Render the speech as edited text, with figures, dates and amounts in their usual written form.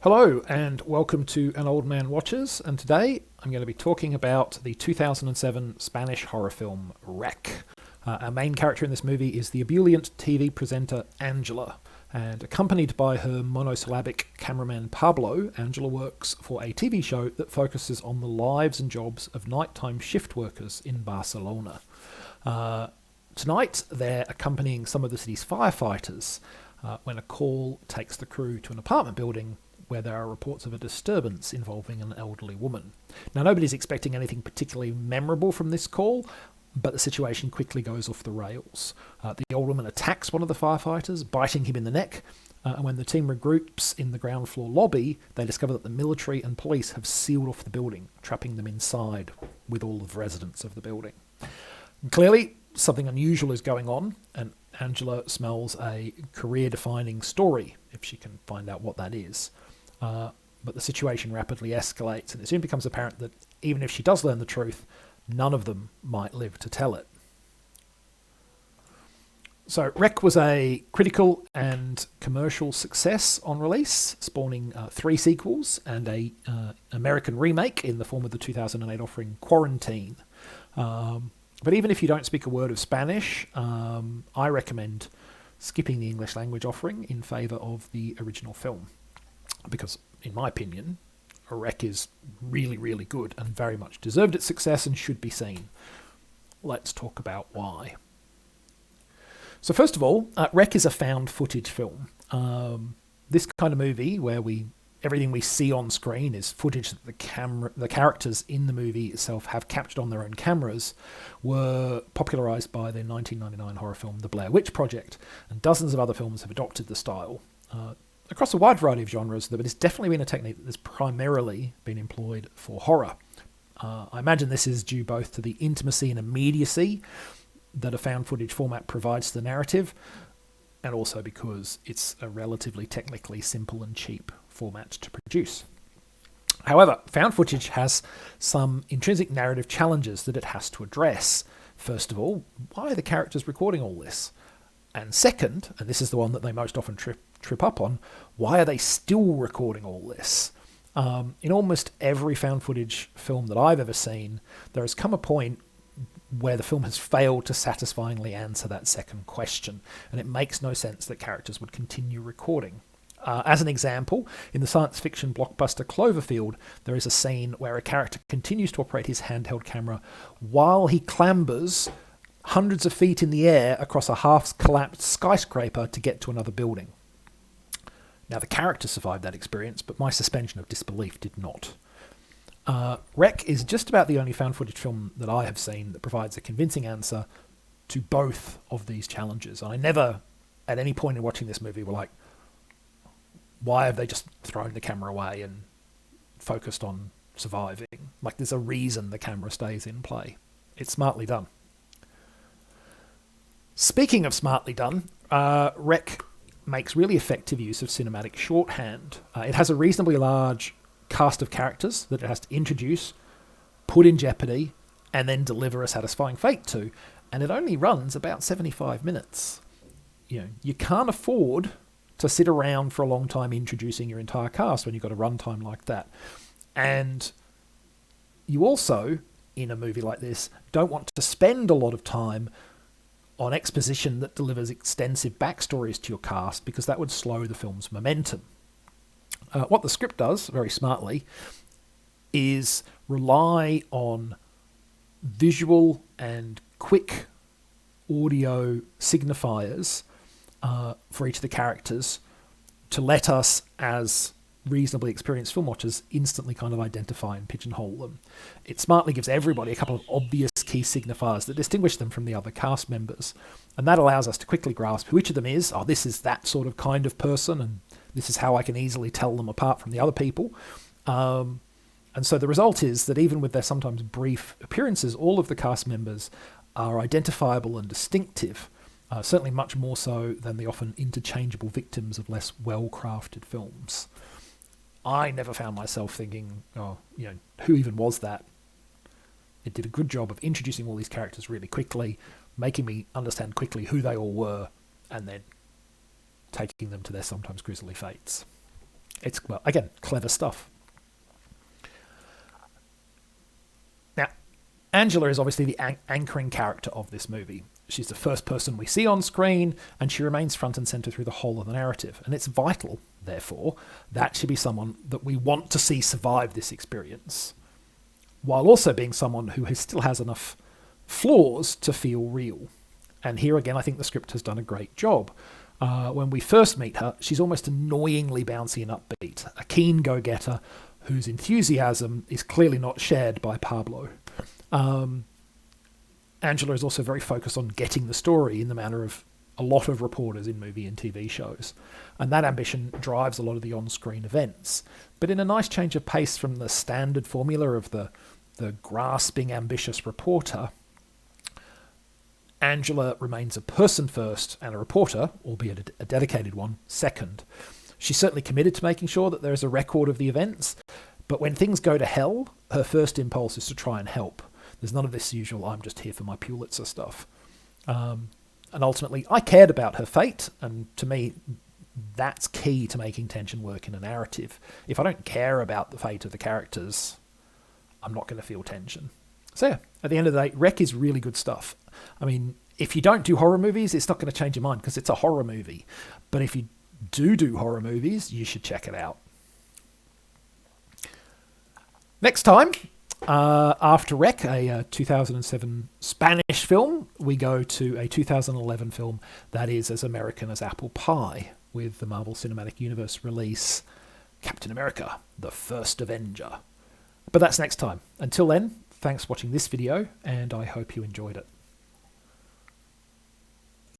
Hello and welcome to An Old Man Watches, and today I'm going to be talking about the 2007 Spanish horror film Rec. Our main character in this movie is the ebullient TV presenter Angela, and accompanied by her monosyllabic cameraman Pablo, Angela works for a TV show that focuses on the lives and jobs of nighttime shift workers in Barcelona. Tonight they're accompanying some of the city's firefighters when a call takes the crew to an apartment building where there are reports of a disturbance involving an elderly woman. Now, nobody's expecting anything particularly memorable from this call, but the situation quickly goes off the rails. The old woman attacks one of the firefighters, biting him in the neck, and when the team regroups in the ground floor lobby, they discover that the military and police have sealed off the building, trapping them inside with all of the residents of the building. And clearly, something unusual is going on, and Angela smells a career-defining story, if she can find out what that is. But the situation rapidly escalates, and it soon becomes apparent that even if she does learn the truth, none of them might live to tell it. So Rec was a critical and commercial success on release, spawning 3 sequels and a American remake in the form of the 2008 offering Quarantine. But even if you don't speak a word of Spanish, I recommend skipping the English language offering in favour of the original film. Because, in my opinion, Rec is really, really good and very much deserved its success and should be seen. Let's talk about why. So first of all, Rec is a found footage film. This kind of movie where everything we see on screen is footage that the characters in the movie itself have captured on their own cameras, were popularised by the 1999 horror film The Blair Witch Project, and dozens of other films have adopted the style. Across a wide variety of genres, but it's definitely been a technique that has primarily been employed for horror. I imagine this is due both to the intimacy and immediacy that a found footage format provides to the narrative, and also because it's a relatively technically simple and cheap format to produce. However, found footage has some intrinsic narrative challenges that it has to address. First of all, why are the characters recording all this? And second, and this is the one that they most often trip up on, why are they still recording all this? In almost every found footage film that I've ever seen, there has come a point where the film has failed to satisfyingly answer that second question, and it makes no sense that characters would continue recording. As an example, in the science fiction blockbuster Cloverfield, there is a scene where a character continues to operate his handheld camera while he clambers hundreds of feet in the air across a half-collapsed skyscraper to get to another building. Now, the character survived that experience, but my suspension of disbelief did not. Rec is just about the only found footage film that I have seen that provides a convincing answer to both of these challenges. And I never, at any point in watching this movie, were like, why have they just thrown the camera away and focused on surviving? Like, there's a reason the camera stays in play. It's smartly done. Speaking of smartly done, Rec makes really effective use of cinematic shorthand. It has a reasonably large cast of characters that it has to introduce, put in jeopardy, and then deliver a satisfying fate to, and it only runs about 75 minutes. You can't afford to sit around for a long time introducing your entire cast when you've got a runtime like that. And you also, in a movie like this, don't want to spend a lot of time on exposition that delivers extensive backstories to your cast, because that would slow the film's momentum. What the script does, very smartly, is rely on visual and quick audio signifiers for each of the characters to let us, as reasonably experienced film watchers, instantly kind of identify and pigeonhole them. It smartly gives everybody a couple of obvious key signifiers that distinguish them from the other cast members, and that allows us to quickly grasp who each of them is. Oh, this is that sort of kind of person, and this is how I can easily tell them apart from the other people. And so the result is that even with their sometimes brief appearances, all of the cast members are identifiable and distinctive, certainly much more so than the often interchangeable victims of less well-crafted films. I never found myself thinking, who even was that? It did a good job of introducing all these characters really quickly, making me understand quickly who they all were, and then taking them to their sometimes grisly fates. It's, well, again, clever stuff. Now, Angela is obviously the anchoring character of this movie. She's the first person we see on screen, and she remains front and centre through the whole of the narrative. And it's vital, therefore, that she be someone that we want to see survive this experience, while also being someone who still has enough flaws to feel real. And here again, I think the script has done a great job. When we first meet her, she's almost annoyingly bouncy and upbeat, a keen go-getter whose enthusiasm is clearly not shared by Pablo. Angela is also very focused on getting the story in the manner of a lot of reporters in movie and TV shows. And that ambition drives a lot of the on-screen events. But in a nice change of pace from the standard formula of the grasping, ambitious reporter, Angela remains a person first and a reporter, albeit a dedicated one, second. She's certainly committed to making sure that there is a record of the events, but when things go to hell, her first impulse is to try and help. There's none of this usual, I'm just here for my Pulitzer stuff. And ultimately, I cared about her fate, and to me, that's key to making tension work in a narrative. If I don't care about the fate of the characters, I'm not going to feel tension. So yeah, at the end of the day, Rec is really good stuff. I mean, if you don't do horror movies, it's not going to change your mind because it's a horror movie. But if you do horror movies, you should check it out. Next time, after Rec, a 2007 Spanish film, we go to a 2011 film that is as American as apple pie, with the Marvel Cinematic Universe release Captain America, The First Avenger. But that's next time. Until then, thanks for watching this video, and I hope you enjoyed it.